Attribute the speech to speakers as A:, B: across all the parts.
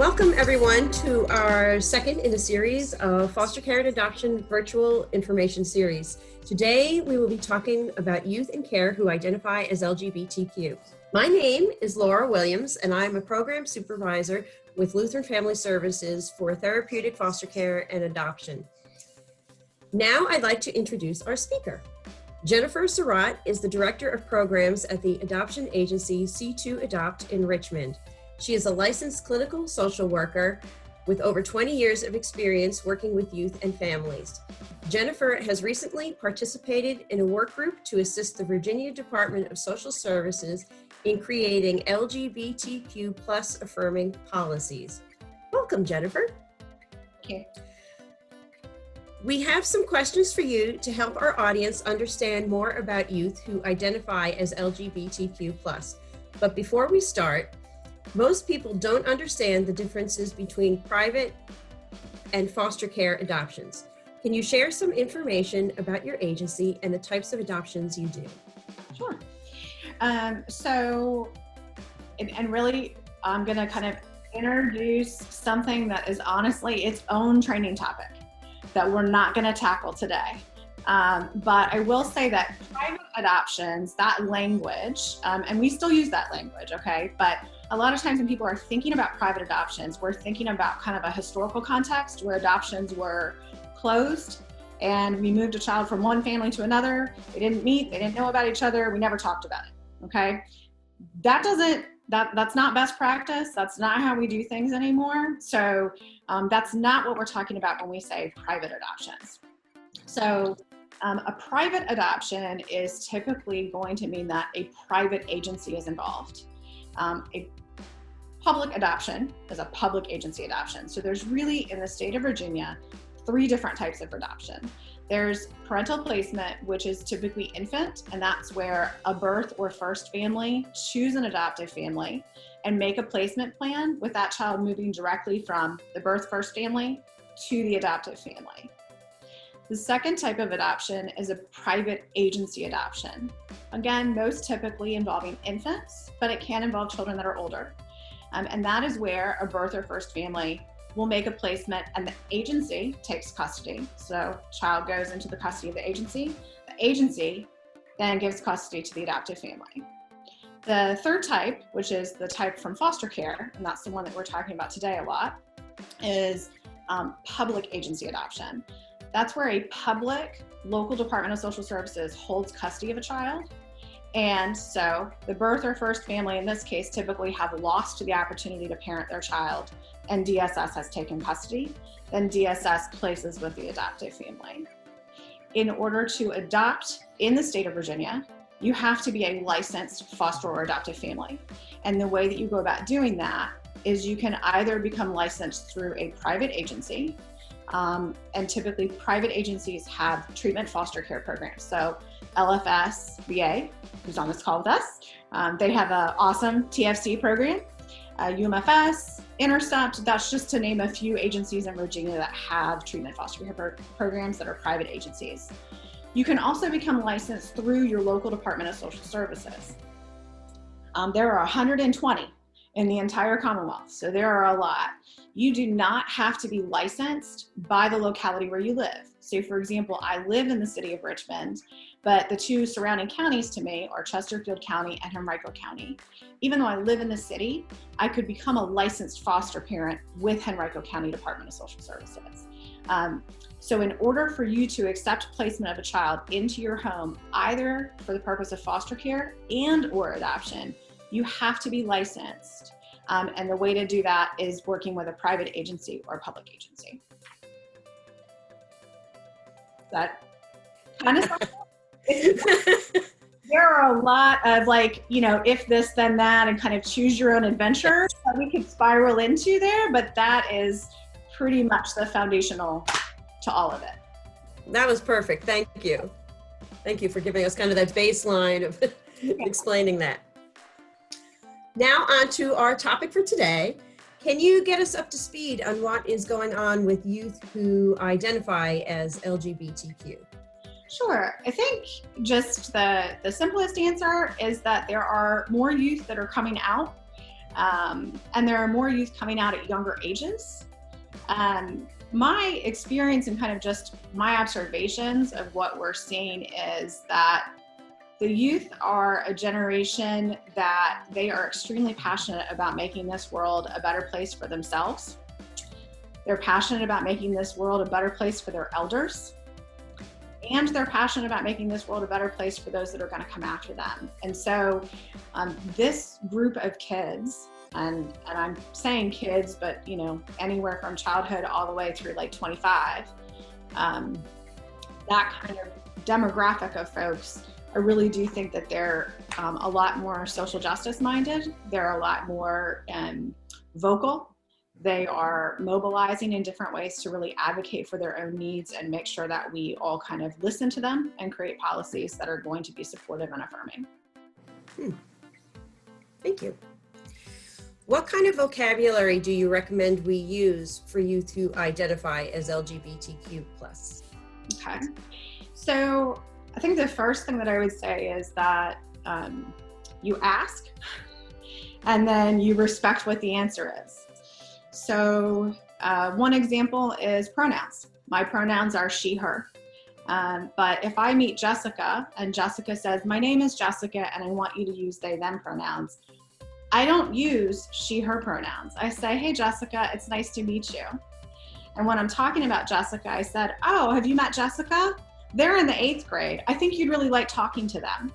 A: Welcome everyone to our second in a series of foster care and adoption virtual information series. Today we will be talking about youth in care who identify as LGBTQ. My name is Laura Williams and I'm a program supervisor with Lutheran Family Services for therapeutic foster care and adoption. Now I'd like to introduce our speaker. Jennifer Surratt is the Director of Programs at the adoption agency C2 Adopt in Richmond. She is a licensed clinical social worker with over 20 years of experience working with youth and families. Jennifer has recently participated in a work group to assist the Virginia Department of Social Services in creating LGBTQ plus affirming policies. Welcome, Jennifer.
B: Thank you.
A: We have some questions for you to help our audience understand more about youth who identify as LGBTQ plus. But before we start, most people don't understand the differences between private and foster care adoptions. Can you share some information about your agency and the types of adoptions you do?
B: Sure. Really, I'm going to kind of introduce something that is honestly its own training topic that we're not going to tackle today. But I will say that private adoptions, that language, and we still use that language, okay? But a lot of times when people are thinking about private adoptions, we're thinking about kind of a historical context where adoptions were closed and we moved a child from one family to another. They didn't meet, they didn't know about each other, we never talked about it, okay? That's not best practice. That's not how we do things anymore. So that's not what we're talking about when we say private adoptions. So a private adoption is typically going to mean that a private agency is involved. A public adoption is a public agency adoption. So there's really, in the state of Virginia, 3 different types of adoption. There's parental placement, which is typically infant, and that's where a birth or first family choose an adoptive family and make a placement plan with that child moving directly from the birth first family to the adoptive family. The second type of adoption is a private agency adoption. Again, most typically involving infants, but it can involve children that are older. And that is where a birth or first family will make a placement and the agency takes custody. So child goes into the custody of the agency then gives custody to the adoptive family. The third type, which is the type from foster care, and that's the one that we're talking about today a lot, is public agency adoption. That's where a public local Department of Social Services holds custody of a child. And so the birth or first family in this case typically have lost the opportunity to parent their child and DSS has taken custody. Then DSS places with the adoptive family. In order to adopt in the state of Virginia, you have to be a licensed foster or adoptive family. And the way that you go about doing that is you can either become licensed through a private agency, and typically private agencies have treatment foster care programs. So LFSVA, who's on this call with us, they have an awesome TFC program. UMFS, Intercept, that's just to name a few agencies in Virginia that have treatment foster care programs that are private agencies. You can also become licensed through your local Department of Social Services. There are 120 in the entire Commonwealth, so there are a lot. You do not have to be licensed by the locality where you live. So for example, I live in the city of Richmond, but the 2 surrounding counties to me are Chesterfield County and Henrico County. Even though I live in the city, I could become a licensed foster parent with Henrico County Department of Social Services. So in order for you to accept placement of a child into your home, either for the purpose of foster care and or adoption, you have to be licensed. And the way to do that is working with a private agency or a public agency. That kind of stuff. There are a lot of if this, then that, and kind of choose your own adventure that we could spiral into there, but that is pretty much the foundational to all of it.
A: That was perfect. Thank you. Thank you for giving us kind of that baseline of explaining that. Now on to our topic for today. Can you get us up to speed on what is going on with youth who identify as LGBTQ?
B: Sure. I think just the simplest answer is that there are more youth that are coming out And there are more youth coming out at younger ages. My experience and kind of just my observations of what we're seeing is that the youth are a generation that they are extremely passionate about making this world a better place for themselves. They're passionate about making this world a better place for their elders. And they're passionate about making this world a better place for those that are going to come after them. And so this group of kids, and I'm saying kids, but anywhere from childhood all the way through like 25, that kind of demographic of folks, I really do think that they're a lot more social justice minded. They're a lot more vocal. They are mobilizing in different ways to really advocate for their own needs and make sure that we all kind of listen to them and create policies that are going to be supportive and affirming.
A: Thank you. What kind of vocabulary do you recommend we use for you to identify as LGBTQ+?
B: Okay. So I think the first thing that I would say is that you ask and then you respect what the answer is. So one example is pronouns. My pronouns are she, her. But if I meet Jessica and Jessica says, my name is Jessica and I want you to use they, them pronouns, I don't use she, her pronouns. I say, hey, Jessica, it's nice to meet you. And when I'm talking about Jessica, I said, oh, have you met Jessica? They're in the 8th grade. I think you'd really like talking to them.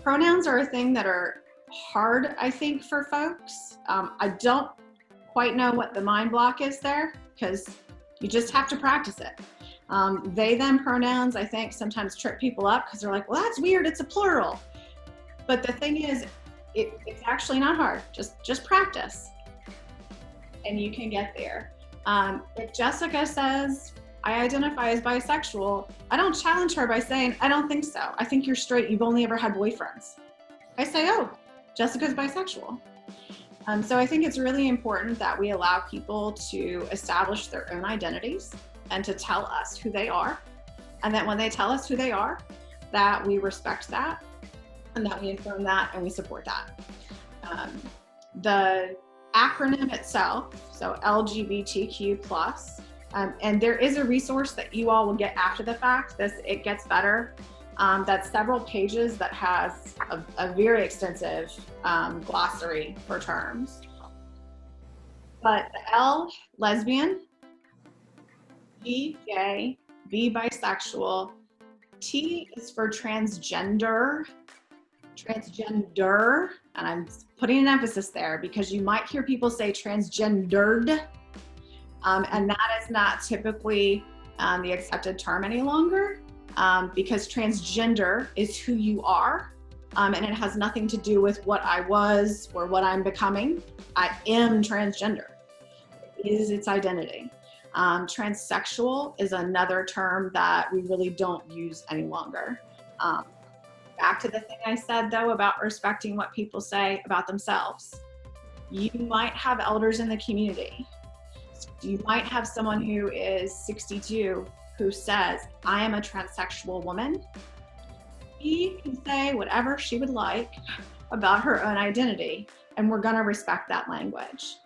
B: Pronouns are a thing that are hard, I think, for folks. I don't quite know what the mind block is there because you just have to practice it. They, them pronouns, I think, sometimes trip people up because they're like, well, that's weird. It's a plural. But the thing is, it's actually not hard. Just practice and you can get there. If Jessica says, I identify as bisexual, I don't challenge her by saying, I don't think so. I think you're straight. You've only ever had boyfriends. I say, oh, Jessica's bisexual. So I think it's really important that we allow people to establish their own identities and to tell us who they are. And that when they tell us who they are, that we respect that and that we affirm that and we support that. The acronym itself, so LGBTQ+, and there is a resource that you all will get after the fact. It gets better. That's several pages that has a very extensive glossary for terms. But the L, lesbian, G, gay, B, bisexual, T is for transgender, and I'm putting an emphasis there because you might hear people say transgendered, and that is not typically the accepted term any longer. Because transgender is who you are, and it has nothing to do with what I was or what I'm becoming. I am transgender. It is its identity. Transsexual is another term that we really don't use any longer. Back to the thing I said, though, about respecting what people say about themselves. You might have elders in the community. You might have someone who is 62 who says, I am a transsexual woman. She can say whatever she would like about her own identity, and we're gonna respect that language.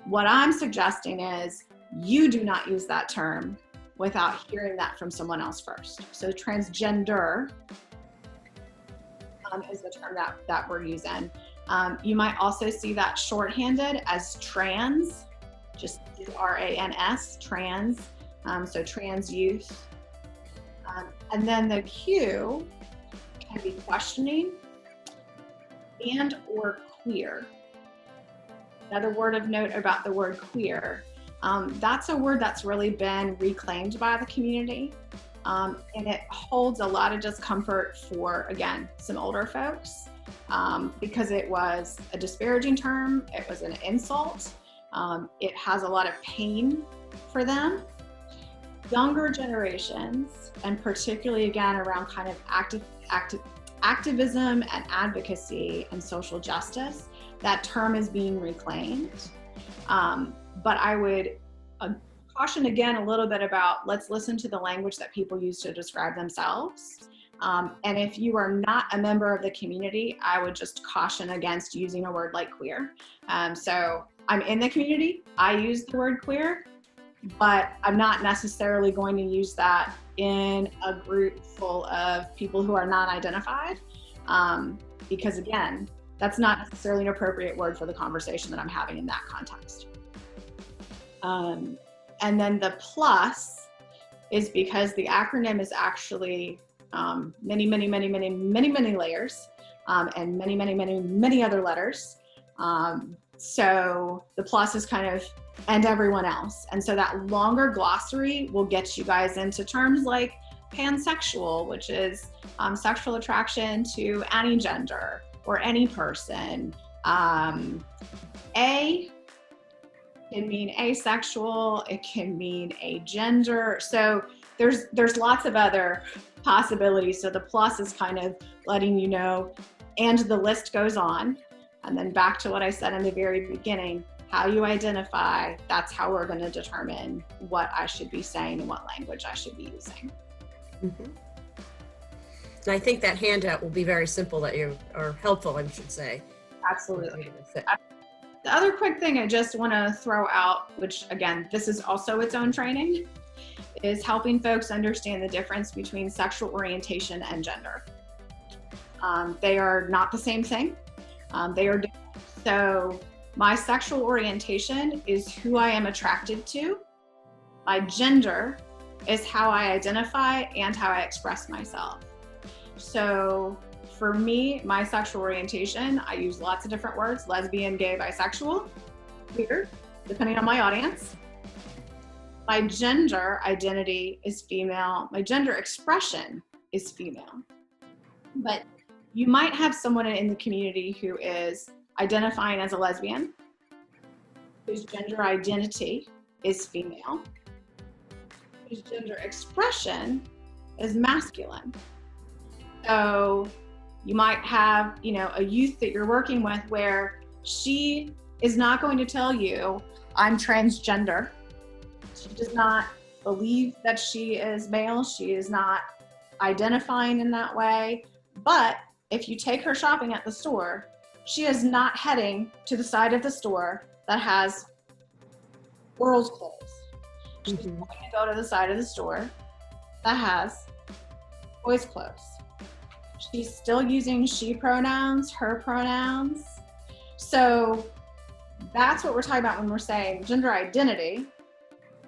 B: What I'm suggesting is you do not use that term without hearing that from someone else first. So transgender is the term that we're using. You might also see that shorthanded as trans, just R-A-N-S, trans. So trans youth. And then the Q can be questioning and or queer. Another word of note about the word queer, that's a word that's really been reclaimed by the community. And it holds a lot of discomfort for, again, some older folks because it was a disparaging term, it was an insult, it has a lot of pain for them. Younger generations, and particularly again around kind of activism and advocacy and social justice, that term is being reclaimed. But I would caution again a little bit about let's listen to the language that people use to describe themselves And if you are not a member of the community, I would just caution against using a word like queer. So I'm in the community, I use the word queer, but I'm not necessarily going to use that in a group full of people who are non-identified, because again, that's not necessarily an appropriate word for the conversation that I'm having in that context. And then the plus is because the acronym is actually many layers, and many other letters. So the plus is kind of, and everyone else. And so that longer glossary will get you guys into terms like pansexual, which is sexual attraction to any gender or any person. A can mean asexual, it can mean agender. So there's lots of other possibilities. So the plus is kind of letting you know, and the list goes on. And then back to what I said in the very beginning, how you identify, that's how we're going to determine what I should be saying and what language I should be using.
A: Mm-hmm. And I think that handout will be very simple, that you are helpful, I should say.
B: Absolutely. The other quick thing I just want to throw out, which again, this is also its own training, is helping folks understand the difference between sexual orientation and gender. They are not the same thing. They are different. So my sexual orientation is who I am attracted to. My gender is how I identify and how I express myself. So for me, my sexual orientation, I use lots of different words: lesbian, gay, bisexual, queer, depending on my audience. My gender identity is female. My gender expression is female. But you might have someone in the community who is identifying as a lesbian, whose gender identity is female, whose gender expression is masculine. So you might have, a youth that you're working with where she is not going to tell you, I'm transgender. She does not believe that she is male. She is not identifying in that way. But if you take her shopping at the store, she is not heading to the side of the store that has girls' clothes. She's going to go to the side of the store that has boys' clothes. She's still using she pronouns, her pronouns. So that's what we're talking about when we're saying gender identity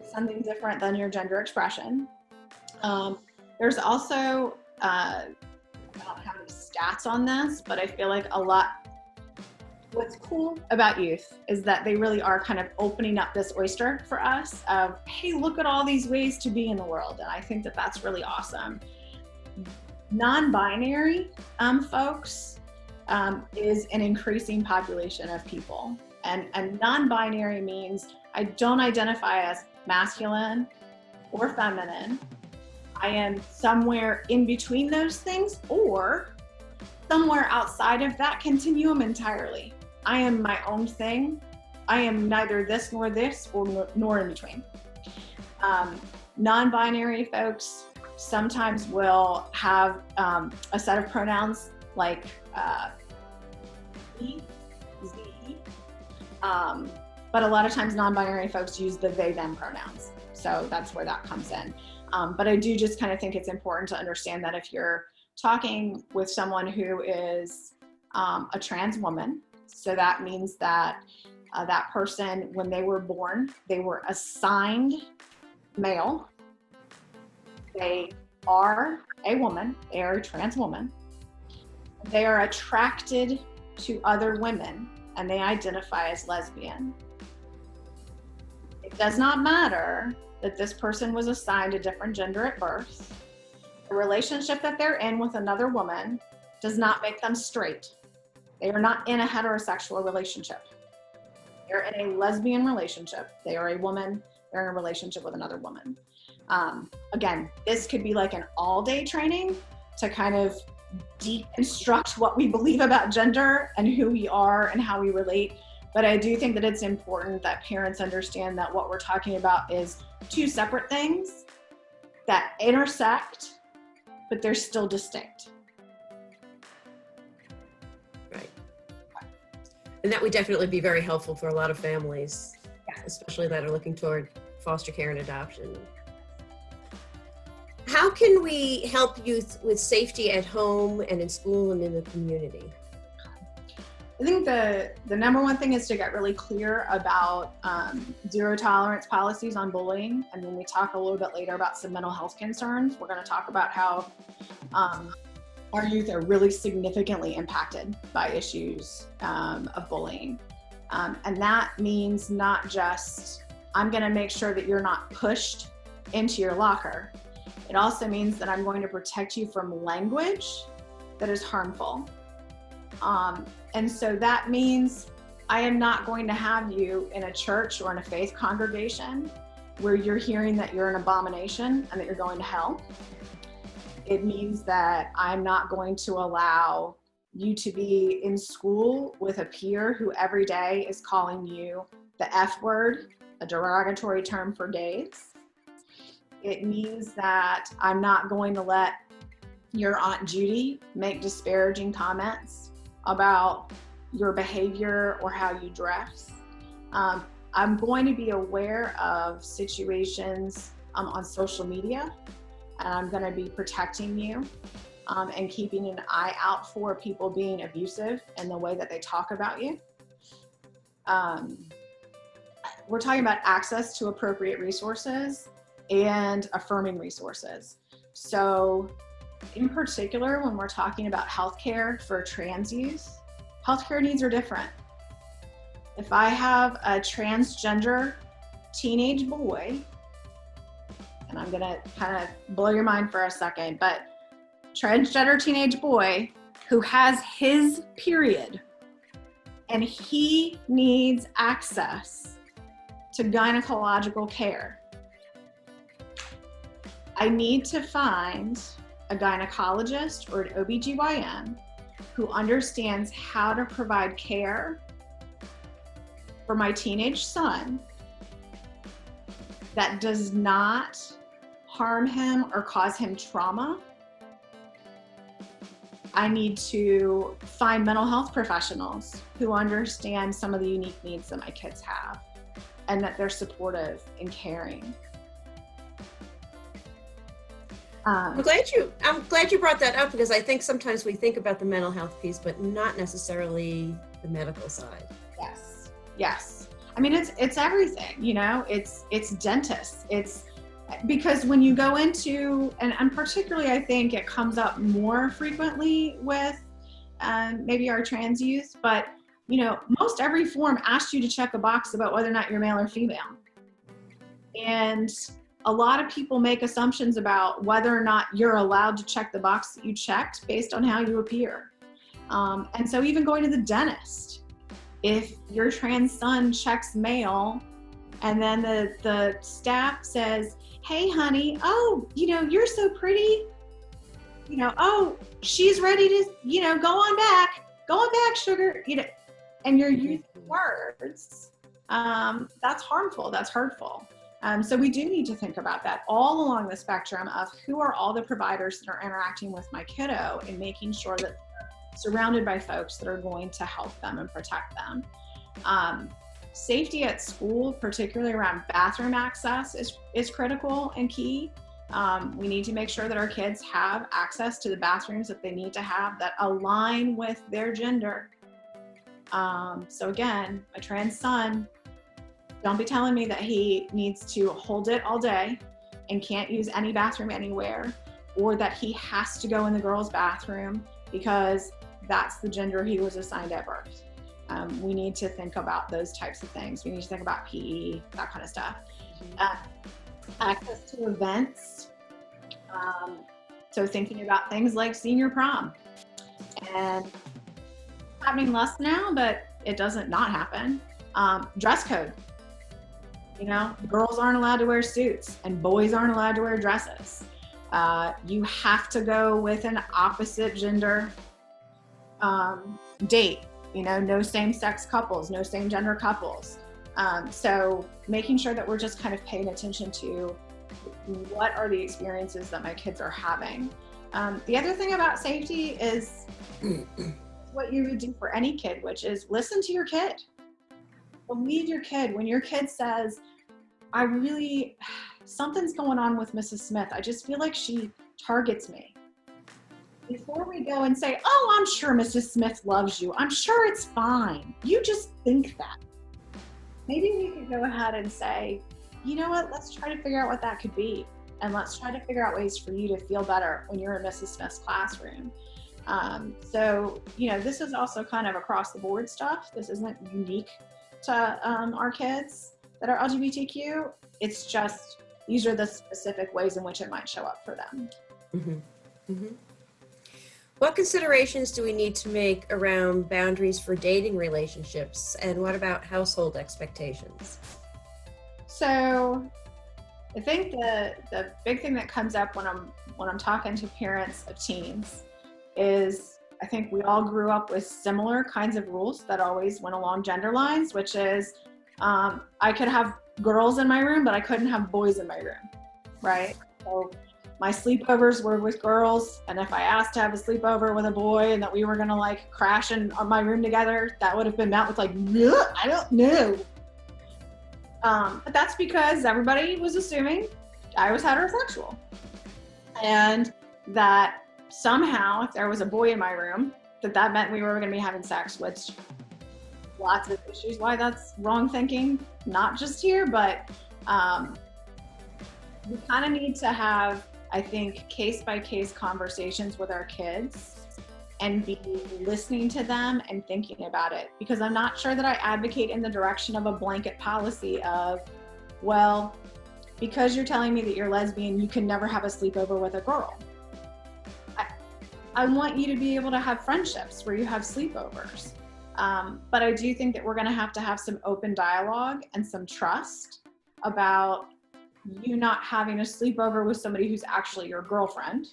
B: is something different than your gender expression. There's also, I don't have any stats on this, but I feel like what's cool about youth is that they really are kind of opening up this oyster for us of, hey, look at all these ways to be in the world. And I think that that's really awesome. Non-binary folks is an increasing population of people. And non-binary means I don't identify as masculine or feminine. I am somewhere in between those things or somewhere outside of that continuum entirely. I am my own thing. I am neither this nor this or nor in between. Non-binary folks sometimes will have a set of pronouns like he, ze, but a lot of times non-binary folks use the they, them pronouns. So that's where that comes in. But I do just kind of think it's important to understand that if you're talking with someone who is a trans woman, so that means that that person, when they were born, they were assigned male. They are a woman, they are a trans woman. They are attracted to other women and they identify as lesbian. It does not matter that this person was assigned a different gender at birth. The relationship that they're in with another woman does not make them straight. They are not in a heterosexual relationship. They're in a lesbian relationship. They are a woman, they're in a relationship with another woman. Again, this could be like an all-day training to kind of deconstruct what we believe about gender and who we are and how we relate. But I do think that it's important that parents understand that what we're talking about is two separate things that intersect but they're still distinct.
A: Right. And that would definitely be very helpful for a lot of families, especially that are looking toward foster care and adoption. How can we help youth with safety at home and in school and in the community?
B: I think the number one thing is to get really clear about zero tolerance policies on bullying. And when we talk a little bit later about some mental health concerns, we're going to talk about how our youth are really significantly impacted by issues of bullying. And that means not just, I'm going to make sure that you're not pushed into your locker. It also means that I'm going to protect you from language that is harmful. And so that means I am not going to have you in a church or in a faith congregation where you're hearing that you're an abomination and that you're going to hell. It means that I'm not going to allow you to be in school with a peer who every day is calling you the F word, a derogatory term for gays. It means that I'm not going to let your Aunt Judy make disparaging comments about your behavior or how you dress. I'm going to be aware of situations on social media, and I'm going to be protecting you and keeping an eye out for people being abusive in the way that they talk about you. We're talking about access to appropriate resources and affirming resources. So in particular, when we're talking about healthcare for trans youth, healthcare needs are different. If I have a transgender teenage boy, and I'm gonna kind of blow your mind for a second, but transgender teenage boy who has his period and he needs access to gynecological care, I need to find a gynecologist or an OBGYN who understands how to provide care for my teenage son that does not harm him or cause him trauma. I need to find mental health professionals who understand some of the unique needs that my kids have and that they're supportive and caring.
A: I'm glad you brought that up, because I think sometimes we think about the mental health piece, but not necessarily the medical side.
B: Yes. I mean, it's everything, you know, it's dentists. It's because when you go into, and particularly I think it comes up more frequently with maybe our trans youth, but you know, most every form asks you to check a box about whether or not you're male or female. And a lot of people make assumptions about whether or not you're allowed to check the box that you checked based on how you appear. And so even going to the dentist, if your trans son checks male and then the staff says, hey honey, oh, you know, you're so pretty, you know, oh, she's ready to, you know, go on back, sugar, you know, and you're using words, that's harmful, that's hurtful. So we do need to think about that all along the spectrum of who are all the providers that are interacting with my kiddo and making sure that they're surrounded by folks that are going to help them and protect them. Safety at school, particularly around bathroom access, is critical and key. We need to make sure that our kids have access to the bathrooms that they need to have that align with their gender. So again, my trans son, don't be telling me that he needs to hold it all day and can't use any bathroom anywhere, or that he has to go in the girls' bathroom because that's the gender he was assigned at birth. We need to think about those types of things. We need to think about PE, that kind of stuff. Access to events. So thinking about things like senior prom. And happening less now, but it doesn't not happen. Dress code. You know, girls aren't allowed to wear suits and boys aren't allowed to wear dresses. You have to go with an opposite gender date. You know, no same-sex couples, no same-gender couples. So making sure that we're just kind of paying attention to what are the experiences that my kids are having. The other thing about safety is what you would do for any kid, which is listen to your kid. Believe your kid. When your kid says, something's going on with Mrs. Smith. I just feel like she targets me. Before we go and say, oh, I'm sure Mrs. Smith loves you. I'm sure it's fine. You just think that. Maybe we could go ahead and say, you know what, let's try to figure out what that could be. And let's try to figure out ways for you to feel better when you're in Mrs. Smith's classroom. So, this is also kind of across the board stuff. This isn't unique to our kids that are LGBTQ. It's just, these are the specific ways in which it might show up for them.
A: Mm-hmm. Mm-hmm. What considerations do we need to make around boundaries for dating relationships? And what about household expectations?
B: So I think the big thing that comes up when I'm talking to parents of teens is, I think we all grew up with similar kinds of rules that always went along gender lines, which is I could have girls in my room, but I couldn't have boys in my room, right? So my sleepovers were with girls, and if I asked to have a sleepover with a boy and that we were gonna like crash in my room together, that would have been met with like, I don't know. But that's because everybody was assuming I was heterosexual, and that somehow if there was a boy in my room, that meant we were gonna be having sex, which lots of issues why that's wrong thinking, not just here, but we kind of need to have, I think, case-by-case conversations with our kids and be listening to them and thinking about it. Because I'm not sure that I advocate in the direction of a blanket policy of, well, because you're telling me that you're lesbian, you can never have a sleepover with a girl. I want you to be able to have friendships where you have sleepovers. But I do think that we're gonna have to have some open dialogue and some trust about you not having a sleepover with somebody who's actually your girlfriend.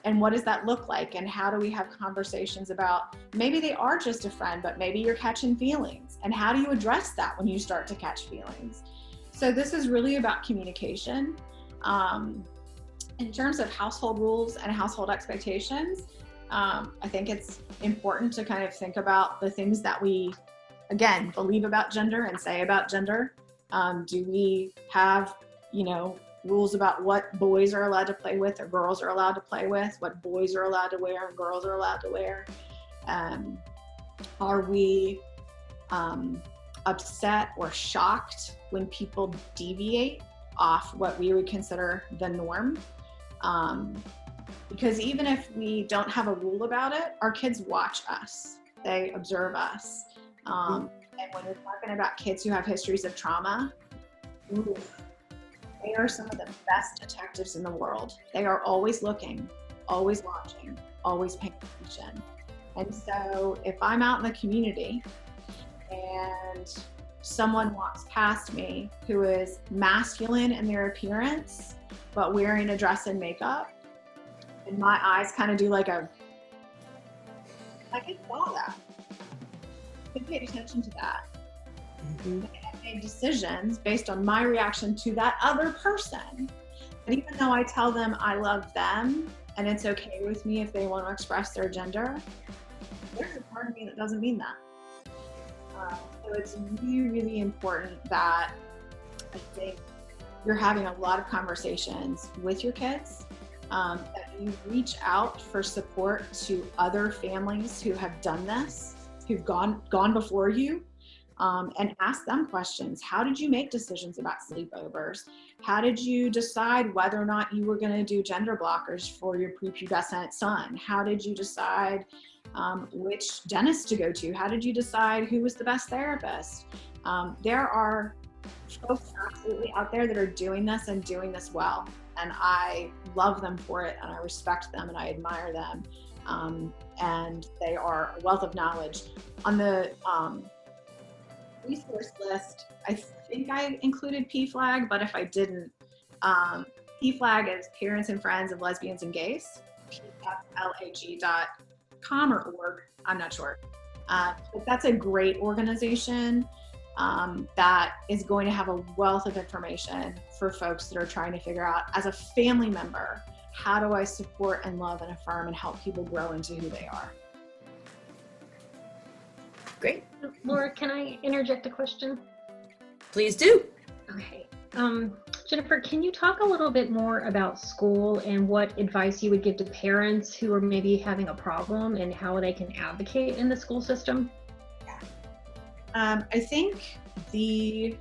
B: And what does that look like? And how do we have conversations about, maybe they are just a friend, but maybe you're catching feelings. And how do you address that when you start to catch feelings? So this is really about communication. In terms of household rules and household expectations, I think it's important to kind of think about the things that we, again, believe about gender and say about gender. Do we have, rules about what boys are allowed to play with or girls are allowed to play with, what boys are allowed to wear and girls are allowed to wear? Are we upset or shocked when people deviate off what we would consider the norm? Because even if we don't have a rule about it, our kids watch us, they observe us. And when you're talking about kids who have histories of trauma, they are some of the best detectives in the world. They are always looking, always watching, always paying attention. And so if I'm out in the community and someone walks past me who is masculine in their appearance, but wearing a dress and makeup, and my eyes kind of do like I can follow that. I paid attention to that. Mm-hmm. I made decisions based on my reaction to that other person. And even though I tell them I love them and it's okay with me if they want to express their gender, there's a part of me that doesn't mean that. So it's really, really important that I think you're having a lot of conversations with your kids, that you reach out for support to other families who have done this, who've gone before you, and ask them questions. How did you make decisions about sleepovers? How did you decide whether or not you were going to do gender blockers for your prepubescent son? How did you decide which dentist to go to? How did you decide who was the best therapist? There are folks absolutely out there that are doing this and doing this well. And I love them for it, and I respect them, and I admire them. And they are a wealth of knowledge. On the resource list, I think I included PFLAG, but if I didn't, PFLAG is Parents and Friends of Lesbians and Gays, pflag.com or org, I'm not sure. But that's a great organization. that is going to have a wealth of information for folks that are trying to figure out, as a family member, how do I support and love and affirm and help people grow into who they are?
A: Great.
C: Laura, can I interject a question?
A: Please do.
C: Okay. Jennifer, can you talk a little bit more about school and what advice you would give to parents who are maybe having a problem and how they can advocate in the school system?
B: I think the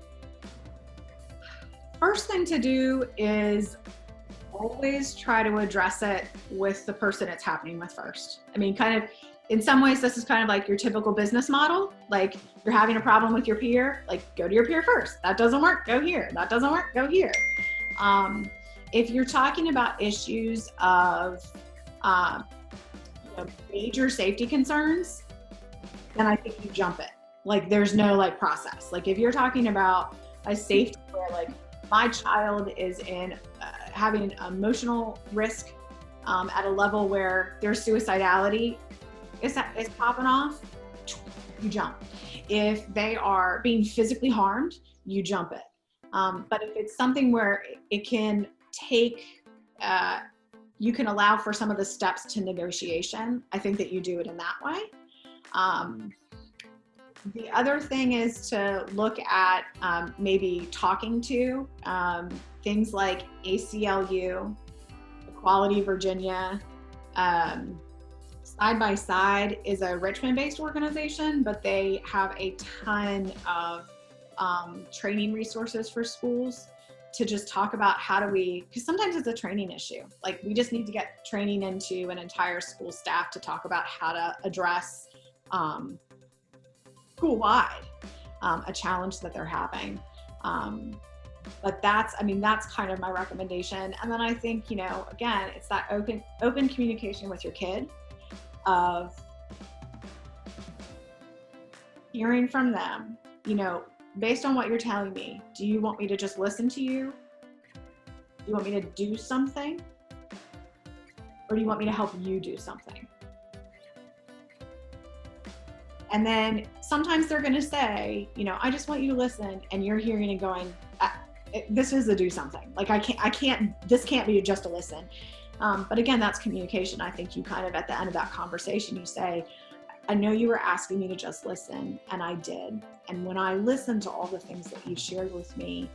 B: first thing to do is always try to address it with the person it's happening with first. I mean, kind of, in some ways, this is kind of like your typical business model. Like, you're having a problem with your peer, like, go to your peer first. That doesn't work, go here. That doesn't work, go here. If you're talking about issues of major safety concerns, then I think you jump it. Like, there's no like process. Like, if you're talking about a safety where like my child is in having an emotional risk at a level where there's suicidality is popping off, you jump. If they are being physically harmed, you jump it. But if it's something where it can take, you can allow for some of the steps to negotiation, I think that you do it in that way. The other thing is to look at maybe talking to things like ACLU, Equality Virginia. Side by Side is a Richmond-based organization, but they have a ton of training resources for schools to just talk about how do we, because sometimes it's a training issue. Like, we just need to get training into an entire school staff to talk about how to address school-wide a challenge that they're having. But that's kind of my recommendation. And then I think, again, it's that open communication with your kid, of hearing from them, based on what you're telling me, do you want me to just listen to you? Do you want me to do something? Or do you want me to help you do something? And then sometimes they're going to say, I just want you to listen, and you're hearing and going, this is a do something. Like, this can't be just a listen. But again, that's communication. I think you kind of, at the end of that conversation, you say, I know you were asking me to just listen, and I did. And when I listened to all the things that you shared with me,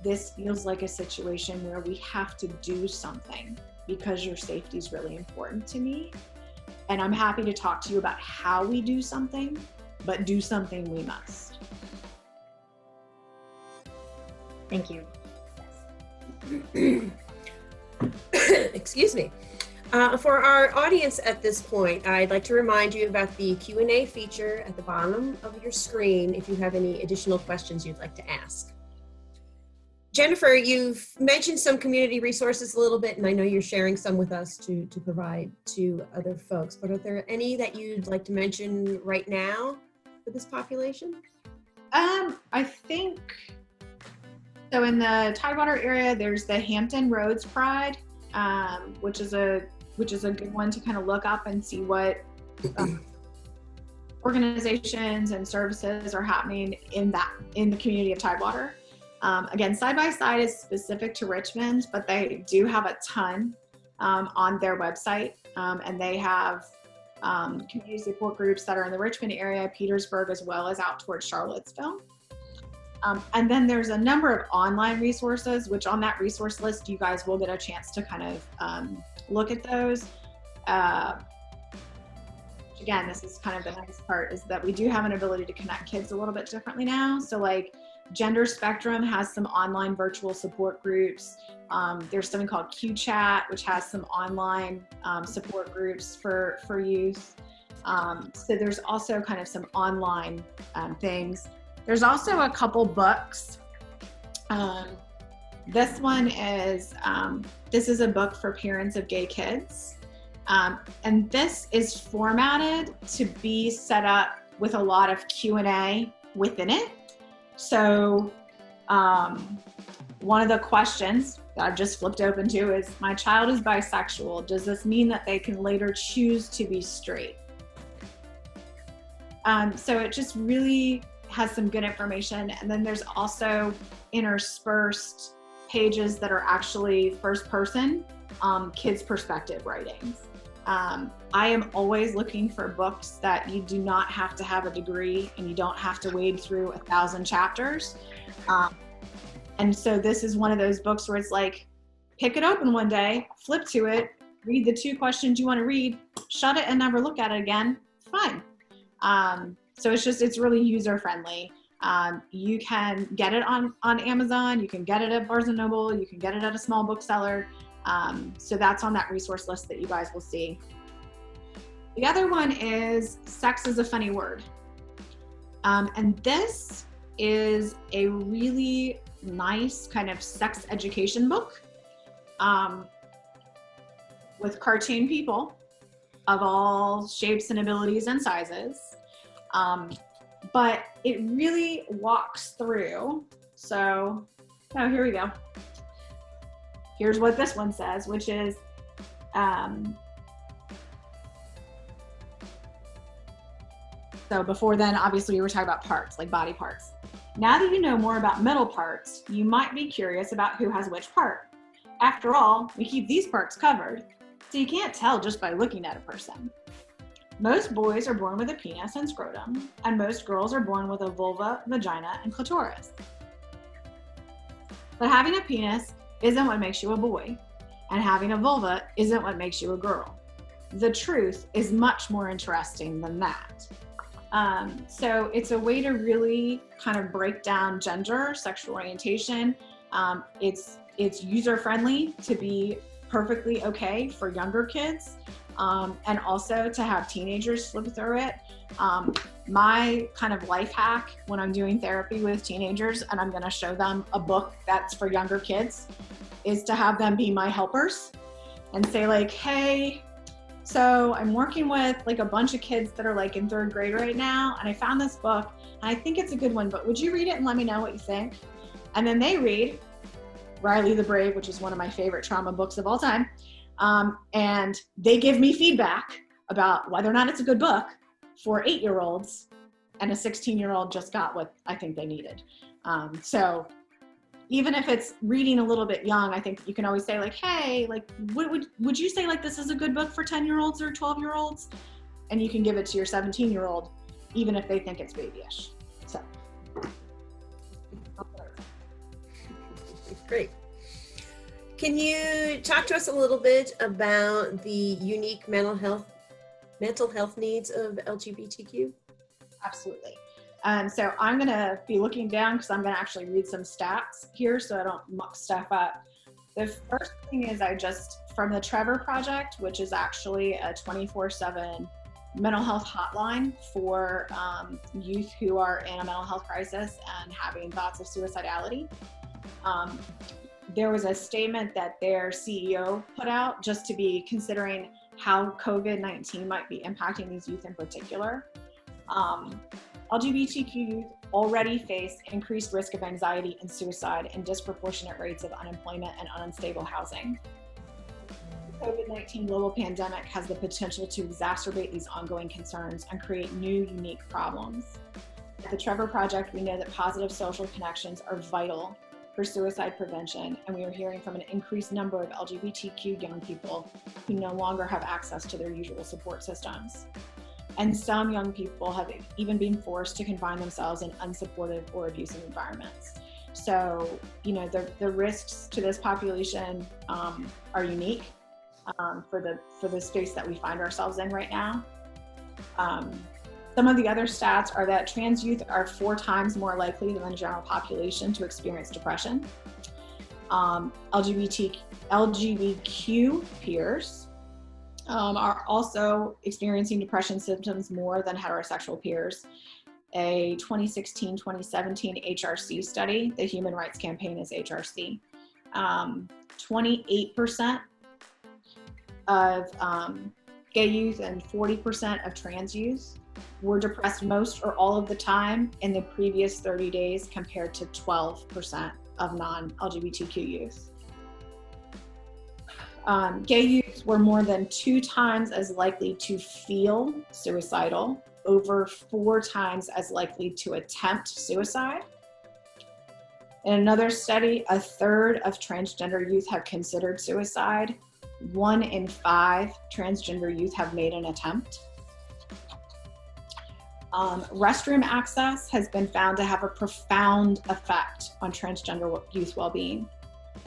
B: this feels like a situation where we have to do something because your safety is really important to me. And I'm happy to talk to you about how we do something, but do something we must.
C: Thank you.
A: Excuse me. For our audience at this point, I'd like to remind you about the Q&A feature at the bottom of your screen if you have any additional questions you'd like to ask. Jennifer, you've mentioned some community resources a little bit, and I know you're sharing some with us to provide to other folks, but are there any that you'd like to mention right now for this population?
B: I think, so in the Tidewater area, there's the Hampton Roads Pride, which is a good one to kind of look up and see what organizations and services are happening in the community of Tidewater. Again, Side by Side is specific to Richmond, but they do have a ton on their website, and they have community support groups that are in the Richmond area, Petersburg, as well as out towards Charlottesville. And then there's a number of online resources, which on that resource list, you guys will get a chance to kind of look at those. Again, this is kind of the nice part, is that we do have an ability to connect kids a little bit differently now. So like Gender Spectrum has some online virtual support groups. There's something called Q-Chat, which has some online support groups for youth. So there's also kind of some online things. There's also a couple books. This one is, this is a book for parents of gay kids. And this is formatted to be set up with a lot of Q&A within it. So one of the questions that I've just flipped open to is, my child is bisexual. Does this mean that they can later choose to be straight? So it just really has some good information. And then there's also interspersed pages that are actually first person, kids perspective writings. I am always looking for books that you do not have to have a degree and you don't have to wade through 1,000 chapters. And so this is one of those books where it's like, pick it open one day, flip to it, read the 2 questions you want to read, shut it and never look at it again. Fine. So it's really user friendly. You can get it on Amazon, you can get it at Barnes & Noble, you can get it at a small bookseller. So that's on that resource list that you guys will see. The other one is Sex is a Funny Word. And this is a really nice kind of sex education book with cartoon people of all shapes and abilities and sizes. But it really walks through. So, here we go. Here's what this one says, which is, so before then, obviously we were talking about parts, like body parts. Now that you know more about middle parts, you might be curious about who has which part. After all, we keep these parts covered, so you can't tell just by looking at a person. Most boys are born with a penis and scrotum, and most girls are born with a vulva, vagina, and clitoris. But having a penis isn't what makes you a boy, and having a vulva isn't what makes you a girl. The truth is much more interesting than that. So it's a way to really kind of break down gender, sexual orientation. It's user-friendly to be perfectly okay for younger kids, and also to have teenagers flip through it. My kind of life hack when I'm doing therapy with teenagers and I'm going to show them a book that's for younger kids is to have them be my helpers and say like, hey, so I'm working with like a bunch of kids that are like in 3rd grade right now, and I found this book and I think it's a good one, but would you read it and let me know what you think? And then they read Riley the Brave, which is one of my favorite trauma books of all time. And they give me feedback about whether or not it's a good book for 8-year-olds, and a 16-year-old just got what I think they needed. So even if it's reading a little bit young, I think you can always say like, hey, like, would you say like this is a good book for 10-year-olds or 12-year-olds? And you can give it to your 17-year-old, even if they think it's babyish. So.
A: Great. Can you talk to us a little bit about the unique mental health needs of LGBTQ?
B: Absolutely. So I'm going to be looking down because I'm going to actually read some stats here so I don't muck stuff up. The first thing is from the Trevor Project, which is actually a 24/7 mental health hotline for youth who are in a mental health crisis and having thoughts of suicidality. There was a statement that their CEO put out just to be considering how COVID-19 might be impacting these youth in particular. LGBTQ youth already face increased risk of anxiety and suicide and disproportionate rates of unemployment and unstable housing. The COVID-19 global pandemic has the potential to exacerbate these ongoing concerns and create new, unique problems. At the Trevor Project, we know that positive social connections are vital for suicide prevention, and we are hearing from an increased number of LGBTQ young people who no longer have access to their usual support systems. And some young people have even been forced to confine themselves in unsupportive or abusive environments. So, the risks to this population are unique for the space that we find ourselves in right now. Some of the other stats are that trans youth are 4 times more likely than the general population to experience depression. LGBTQ peers are also experiencing depression symptoms more than heterosexual peers. A 2016-2017 HRC study, the Human Rights Campaign is HRC, 28% of gay youth and 40% of trans youth were depressed most or all of the time in the previous 30 days compared to 12% of non-LGBTQ youth. Gay youth were more than 2 times as likely to feel suicidal over 4 times as likely to attempt suicide. In another study, 1/3 of transgender youth have considered suicide. 1 in 5 transgender youth have made an attempt. Restroom access has been found to have a profound effect on transgender youth well-being.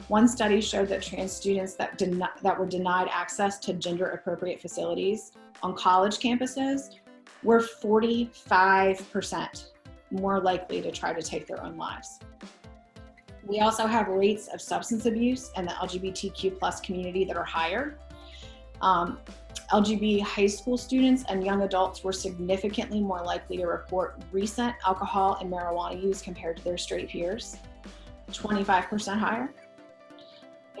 B: One study showed that trans students that were denied access to gender-appropriate facilities on college campuses were 45% more likely to try to take their own lives. We also have rates of substance abuse in the LGBTQ plus community that are higher. LGBT high school students and young adults were significantly more likely to report recent alcohol and marijuana use compared to their straight peers, 25% higher.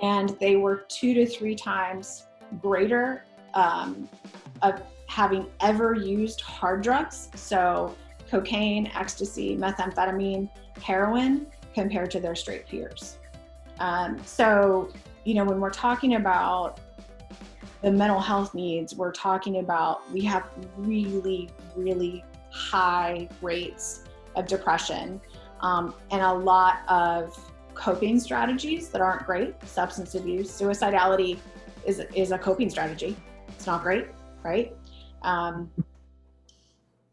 B: And they were 2 to 3 times greater of having ever used hard drugs, so cocaine, ecstasy, methamphetamine, heroin, compared to their straight peers. So, when we're talking about the mental health needs, we're talking about, we have really, really high rates of depression and a lot of coping strategies that aren't great. Substance abuse, suicidality is a coping strategy. It's not great, right?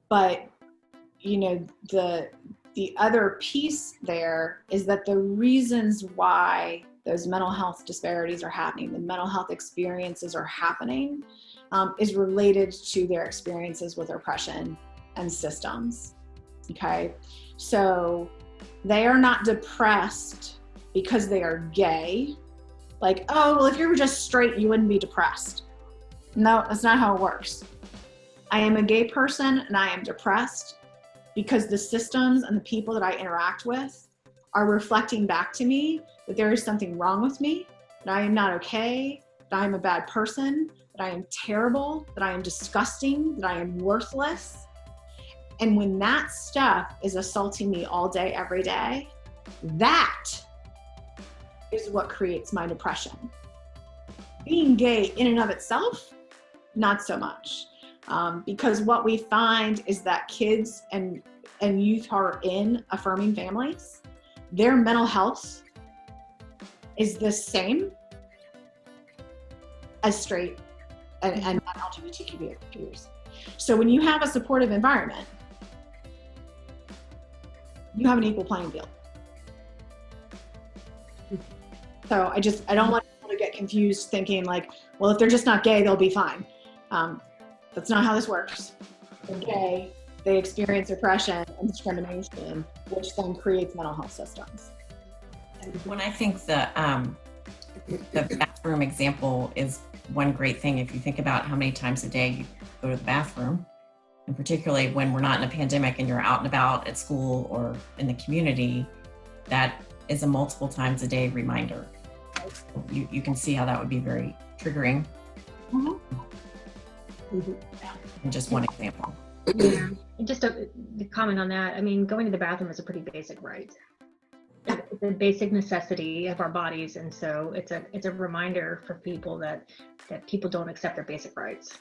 B: But, the other piece there is that the reasons why those mental health disparities are happening, the mental health experiences are happening, is related to their experiences with oppression and systems, okay? So they are not depressed because they are gay. Like, oh, well, if you were just straight, you wouldn't be depressed. No, that's not how it works. I am a gay person and I am depressed because the systems and the people that I interact with are reflecting back to me that there is something wrong with me, that I am not okay, that I am a bad person, that I am terrible, that I am disgusting, that I am worthless. And when that stuff is assaulting me all day, every day, that is what creates my depression. Being gay in and of itself, not so much. Because what we find is that kids and youth who are in affirming families, their mental health is the same as straight and non-LGBTQ peers. So when you have a supportive environment, you have an equal playing field. So I don't want people to get confused thinking like, well, if they're just not gay, they'll be fine. That's not how this works. They're gay, they experience oppression and discrimination, which then creates mental health systems.
D: When I think the bathroom example is one great thing, if you think about how many times a day you go to the bathroom, and particularly when we're not in a pandemic and you're out and about at school or in the community, that is a multiple times a day reminder. You can see how that would be very triggering.
B: Mm-hmm.
D: And just one example.
C: Yeah, and just to comment on that, I mean, going to the bathroom is a pretty basic right. It's a basic necessity of our bodies, and so it's a reminder for people that people don't accept their basic rights.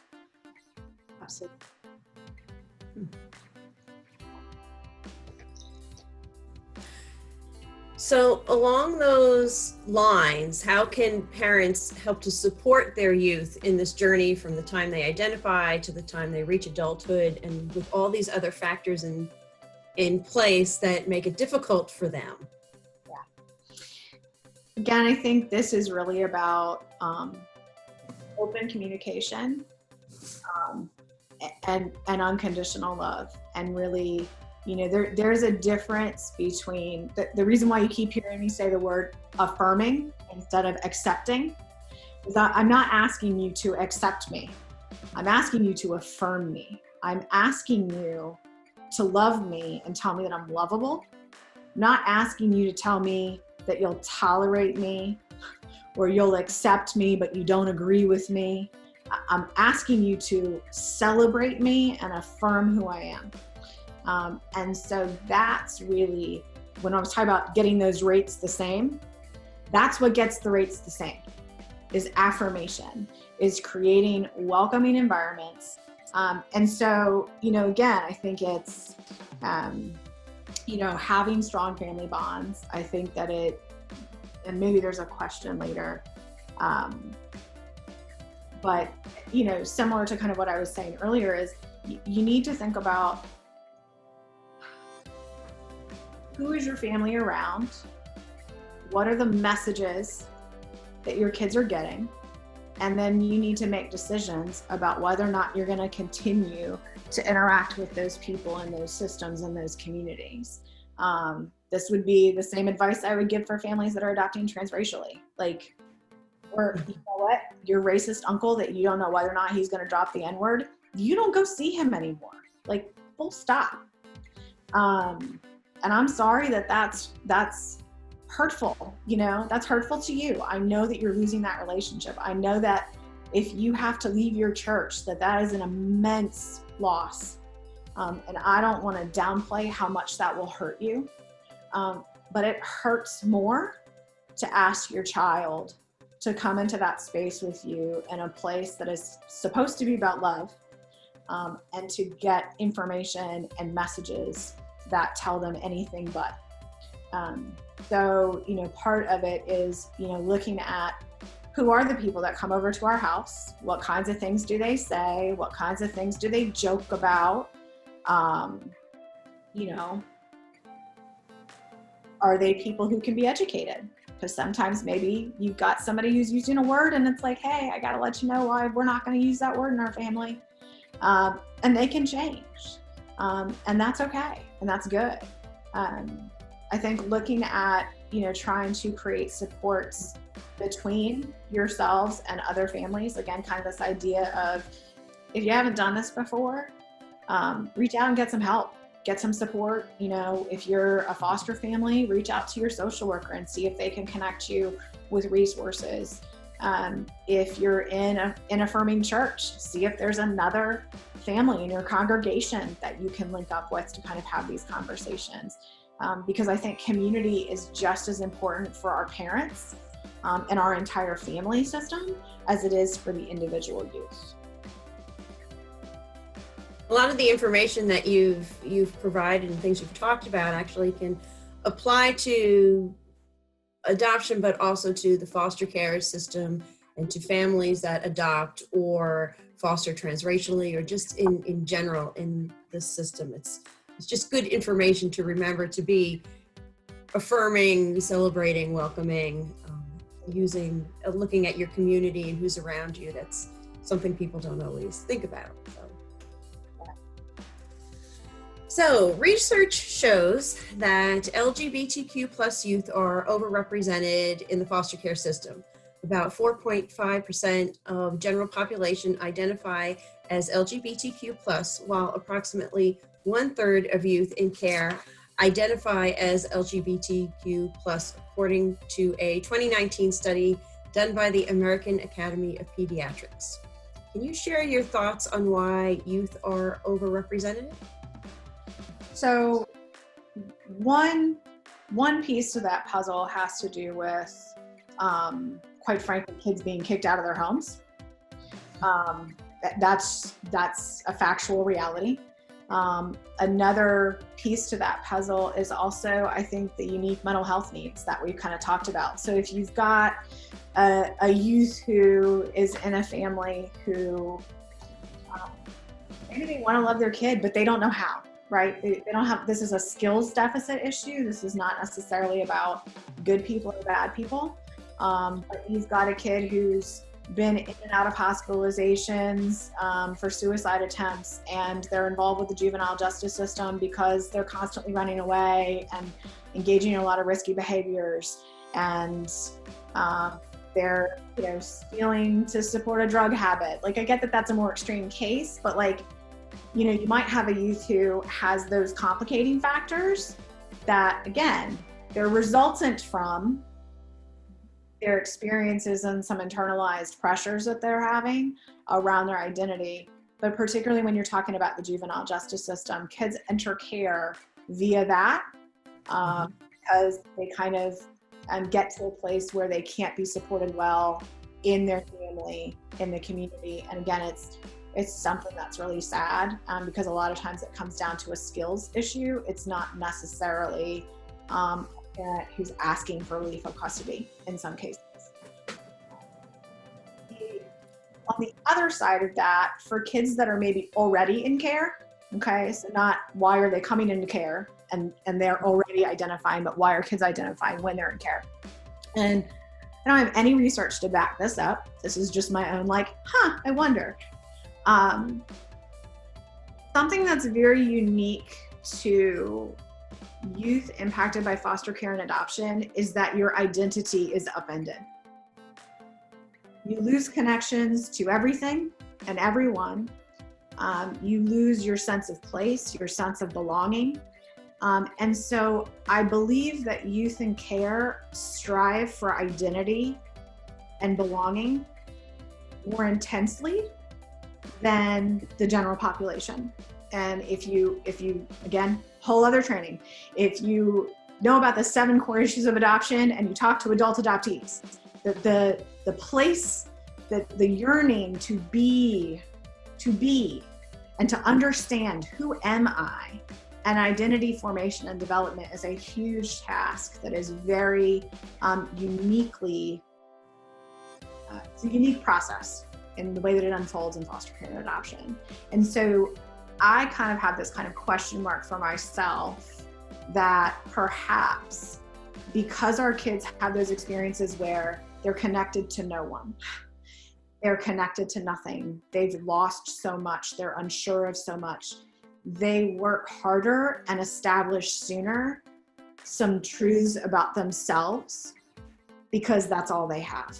B: Absolutely.
A: So along those lines, how can parents help to support their youth in this journey from the time they identify to the time they reach adulthood, and with all these other factors in place that make it difficult for them?
B: Yeah. Again, I think this is really about open communication and unconditional love, and really, there's a difference between the reason why you keep hearing me say the word affirming instead of accepting is that I'm not asking you to accept me. I'm asking you to affirm me. I'm asking you to love me and tell me that I'm lovable. I'm not asking you to tell me that you'll tolerate me or you'll accept me, but you don't agree with me. I'm asking you to celebrate me and affirm who I am. And so that's really, when I was talking about getting those rates the same, that's what gets the rates the same, is affirmation, is creating welcoming environments And so, again, I think it's, having strong family bonds. I think that and maybe there's a question later, but, similar to kind of what I was saying earlier is you need to think about who is your family around? What are the messages that your kids are getting? And then you need to make decisions about whether or not you're going to continue to interact with those people and those systems and those communities. This would be the same advice I would give for families that are adopting transracially. Or you know what, your racist uncle that you don't know whether or not he's going to drop the N-word, you don't go see him anymore. Full stop. And I'm sorry that's hurtful. That's hurtful to you. I know that you're losing that relationship. I know that if you have to leave your church, that is an immense loss. And I don't want to downplay how much that will hurt you. But it hurts more to ask your child to come into that space with you in a place that is supposed to be about love, and to get information and messages that tell them anything but. So, part of it is, looking at who are the people that come over to our house? What kinds of things do they say? What kinds of things do they joke about? Are they people who can be educated? Because sometimes maybe you've got somebody who's using a word and it's like, hey, I got to let you know why we're not going to use that word in our family. And they can change. And that's okay. And that's good. I think looking at, trying to create supports between yourselves and other families, again, kind of this idea of, if you haven't done this before, reach out and get some help, get some support. If you're a foster family, reach out to your social worker and see if they can connect you with resources. If you're in an affirming church, see if there's another family in your congregation that you can link up with to kind of have these conversations. Because I think community is just as important for our parents and our entire family system as it is for the individual youth.
A: A lot of the information that you've provided and things you've talked about actually can apply to adoption, but also to the foster care system and to families that adopt or foster transracially, or just in general in the system. It's just good information to remember, to be affirming, celebrating, welcoming, looking at your community and who's around you. That's something people don't always think about. So research shows that LGBTQ plus youth are overrepresented in the foster care system. About 4.5% of general population identify as LGBTQ plus, while approximately 1/3 of youth in care identify as LGBTQ plus, according to a 2019 study done by the American Academy of Pediatrics. Can you share your thoughts on why youth are overrepresented?
B: So one piece to that puzzle has to do with, quite frankly, kids being kicked out of their homes. That's a factual reality. Another piece to that puzzle is also, I think, the unique mental health needs that we've kind of talked about. So if you've got a youth who is in a family who maybe they want to love their kid, but they don't know how, right? They don't have, this is a skills deficit issue. This is not necessarily about good people or bad people. But you've got a kid who's been in and out of hospitalizations for suicide attempts, and they're involved with the juvenile justice system because they're constantly running away and engaging in a lot of risky behaviors, and they're stealing to support a drug habit. I get that that's a more extreme case, but you might have a youth who has those complicating factors that, again, they're resultant from their experiences and some internalized pressures that they're having around their identity. But particularly when you're talking about the juvenile justice system, kids enter care via that because they kind of get to a place where they can't be supported well in their family, in the community. And again, It's something that's really sad, because a lot of times it comes down to a skills issue. It's not necessarily a parent who's asking for relief of custody in some cases. On the other side of that, for kids that are maybe already in care, okay, so not why are they coming into care and they're already identifying, but why are kids identifying when they're in care? And I don't have any research to back this up. This is just my own I wonder. Something that's very unique to youth impacted by foster care and adoption is that your identity is upended. You lose connections to everything and everyone. You lose your sense of place, your sense of belonging. And so I believe that youth in care strive for identity and belonging more intensely than the general population. And if you again, whole other training, if you know about the 7 core issues of adoption and you talk to adult adoptees, the place, that the yearning to be and to understand who am I, and identity formation and development is a huge task that is very uniquely, it's a unique process in the way that it unfolds in foster care and adoption. And so I kind of have this kind of question mark for myself that perhaps because our kids have those experiences where they're connected to no one, they're connected to nothing, they've lost so much, they're unsure of so much, they work harder and establish sooner some truths about themselves because that's all they have.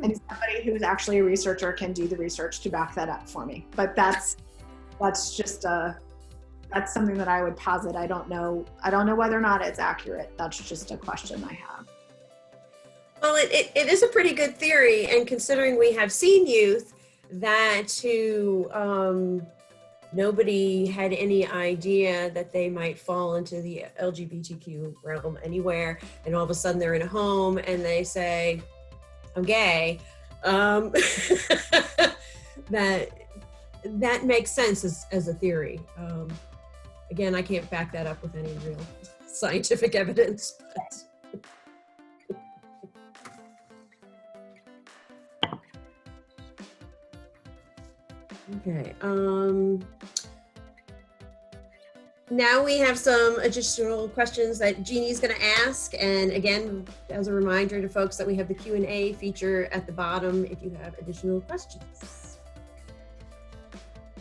B: And somebody who's actually a researcher can do the research to back that up for me. But that's just that's something that I would posit. I don't know whether or not it's accurate. That's just a question I have.
A: Well, it is a pretty good theory, and considering we have seen youth that nobody had any idea that they might fall into the LGBTQ realm anywhere, and all of a sudden they're in a home and they say, I'm gay, that makes sense as a theory. Again, I can't back that up with any real scientific evidence. Okay. Now we have some additional questions that Jeannie's going to ask. And again, as a reminder to folks that we have the Q&A feature at the bottom if you have additional questions.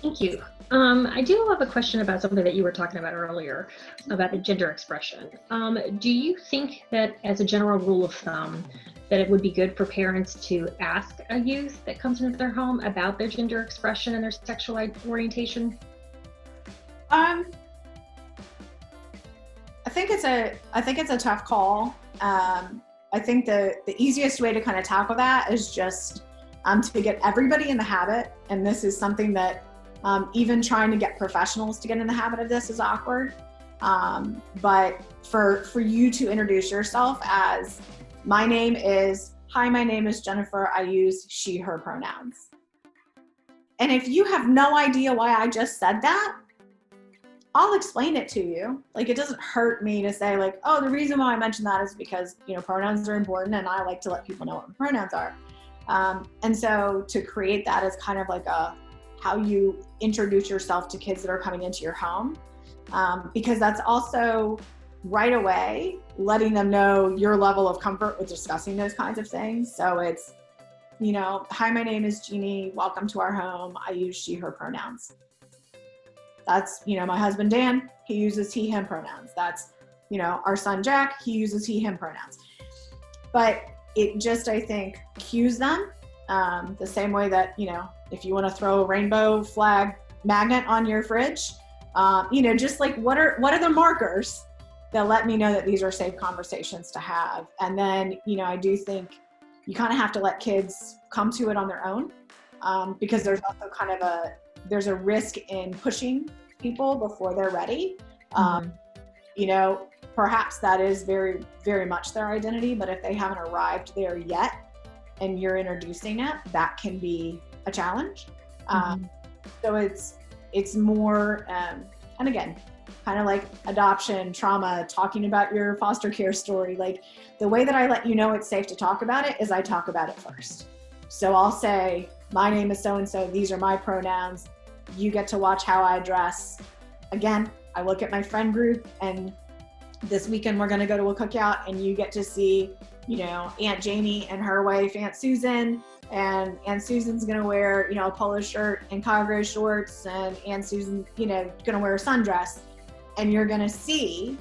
C: Thank you. I do have a question about something that you were talking about earlier, about the gender expression. Do you think that as a general rule of thumb, that it would be good for parents to ask a youth that comes into their home about their gender expression and their sexual orientation?
B: I think it's a tough call. I think the easiest way to kind of tackle that is just to get everybody in the habit. And this is something that even trying to get professionals to get in the habit of this is awkward. But for you to introduce yourself as, my name is Jennifer, I use she, her pronouns. And if you have no idea why I just said that, I'll explain it to you. Like, it doesn't hurt me to say like, oh, the reason why I mentioned that is because, pronouns are important and I like to let people know what pronouns are. And so to create that as kind of like how you introduce yourself to kids that are coming into your home, because that's also right away letting them know your level of comfort with discussing those kinds of things. So it's, hi, my name is Jeannie. Welcome to our home. I use she, her pronouns. That's, my husband, Dan, he uses he, him pronouns. That's, our son, Jack, he uses he, him pronouns. But it just, I think, cues them the same way that, if you want to throw a rainbow flag magnet on your fridge, just like what are the markers that let me know that these are safe conversations to have. And then, I do think you kind of have to let kids come to it on their own, because there's also kind of there's a risk in pushing people before they're ready. Perhaps that is very, very much their identity, but if they haven't arrived there yet, and you're introducing it, that can be a challenge. So it's more, and again, kind of like adoption, trauma, talking about your foster care story. Like the way that I let you know it's safe to talk about it is I talk about it first. So I'll say, my name is so-and-so, these are my pronouns. You get to watch how I dress. Again, I look at my friend group, and this weekend we're gonna go to a cookout, and you get to see, you know, Aunt Janie and her wife, Aunt Susan, and Aunt Susan's gonna wear, you know, a polo shirt and cargo shorts, and Aunt Susan, you know, gonna wear a sundress. And you're gonna see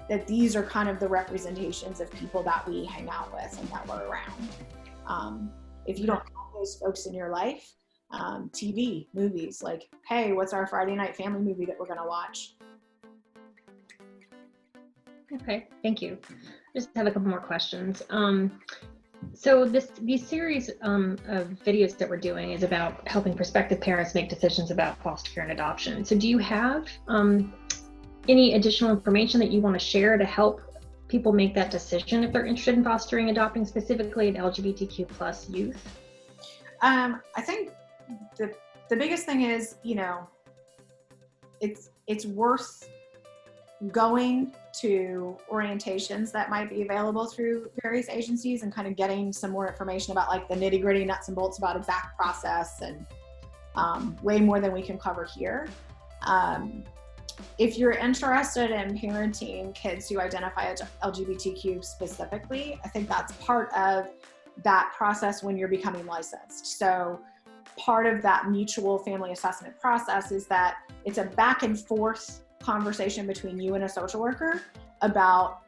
B: that these are kind of the representations of people that we hang out with and that we're around. If you don't have those folks in your life, TV, movies, like, hey, what's our Friday night family movie that we're gonna watch?
C: Okay, thank you. Just have a couple more questions. So these series of videos that we're doing is about helping prospective parents make decisions about foster care and adoption. So do you have any additional information that you want to share to help people make that decision if they're interested in fostering, adopting, specifically in LGBTQ plus youth?
B: I think the biggest thing is, you know, it's worth going to orientations that might be available through various agencies and kind of getting some more information about like the nitty-gritty nuts and bolts about exact process, and way more than we can cover here. If you're interested in parenting kids who identify as LGBTQ specifically, I think that's part of that process when you're becoming licensed. So part of that mutual family assessment process is that it's a back and forth conversation between you and a social worker about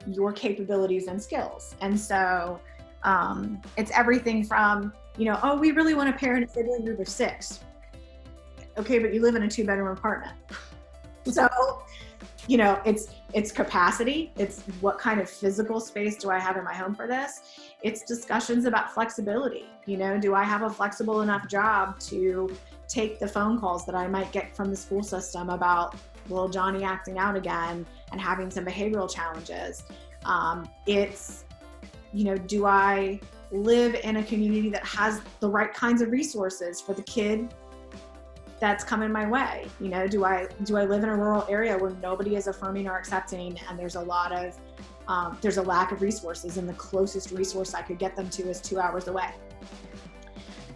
B: your capabilities and skills. And so it's everything from, you know, oh, we really want to parent a sibling group of 6. Okay, but you live in a 2-bedroom apartment. So, you know, it's capacity. It's what kind of physical space do I have in my home for this? It's discussions about flexibility. You know, do I have a flexible enough job to take the phone calls that I might get from the school system about little Johnny acting out again and having some behavioral challenges? It's, you know, do I live in a community that has the right kinds of resources for the kid that's coming my way? You know, do I live in a rural area where nobody is affirming or accepting, and there's a lot of there's a lack of resources, and the closest resource I could get them to is 2 hours away?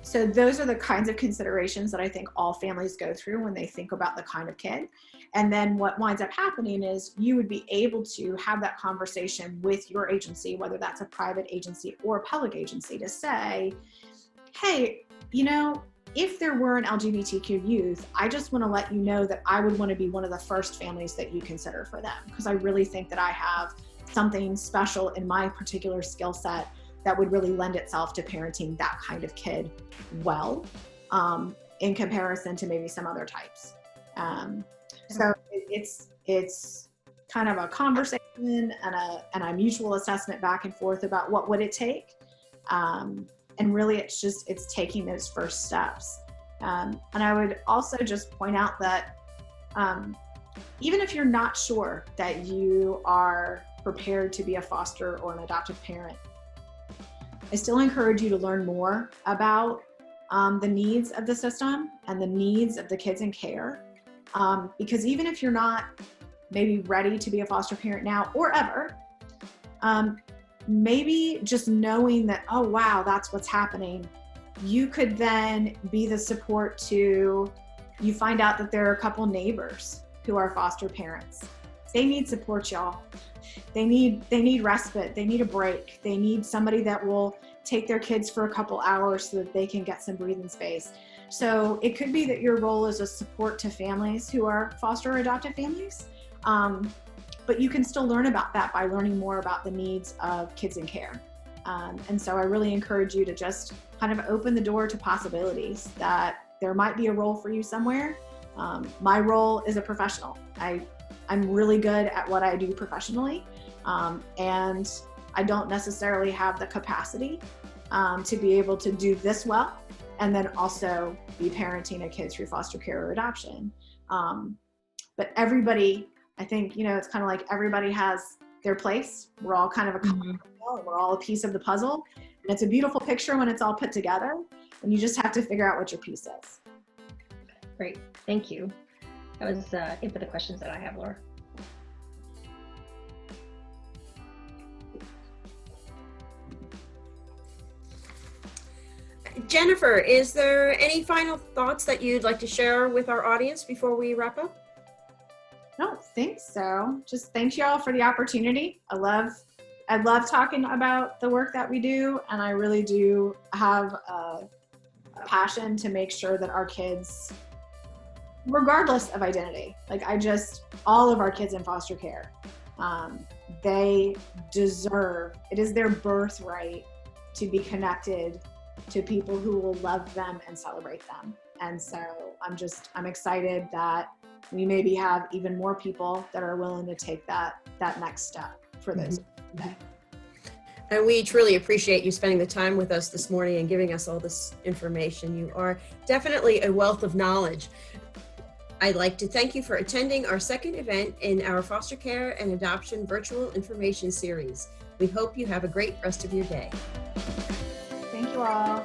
B: So those are the kinds of considerations that I think all families go through when they think about the kind of kid. And then what winds up happening is you would be able to have that conversation with your agency, whether that's a private agency or a public agency, to say, hey, you know, if there were an LGBTQ youth, I just want to let you know that I would want to be one of the first families that you consider for them, because I really think that I have something special in my particular skill set that would really lend itself to parenting that kind of kid well, in comparison to maybe some other types. So it's kind of a conversation and a mutual assessment back and forth about what would it take. And really it's taking those first steps. And I would also just point out that even if you're not sure that you are prepared to be a foster or an adoptive parent, I still encourage you to learn more about the needs of the system and the needs of the kids in care. Because even if you're not maybe ready to be a foster parent now or ever, maybe just knowing that, oh, wow, that's what's happening, you could then be the support to, you find out that there are a couple neighbors who are foster parents. They need support, y'all. They need respite. They need a break. They need somebody that will take their kids for a couple hours so that they can get some breathing space. So it could be that your role is a support to families who are foster or adoptive families. But you can still learn about that by learning more about the needs of kids in care. And so I really encourage you to just kind of open the door to possibilities, that there might be a role for you somewhere. My role is a professional. I'm really good at what I do professionally, and I don't necessarily have the capacity to be able to do this well and then also be parenting a kid through foster care or adoption. But everybody, I think, you know, it's kind of like everybody has their place. We're all kind of a couple, and we're all a piece of the puzzle. It's a beautiful picture when it's all put together, and you just have to figure out what your piece is.
C: Great, thank you. That was it for the questions that I have, Laura.
A: Jennifer, is there any final thoughts that you'd like to share with our audience before we wrap up?
B: I don't think so. Just thank you all for the opportunity. I love talking about the work that we do, and I really do have a passion to make sure that our kids, regardless of identity, like all of our kids in foster care, they deserve, it is their birthright to be connected to people who will love them and celebrate them. And so I'm excited that we maybe have even more people that are willing to take that next step for those today.
A: And we truly appreciate you spending the time with us this morning and giving us all this information. You are definitely a wealth of knowledge. I'd like to thank you for attending our second event in our Foster Care and Adoption Virtual Information Series. We hope you have a great rest of your day.
B: Thank you all.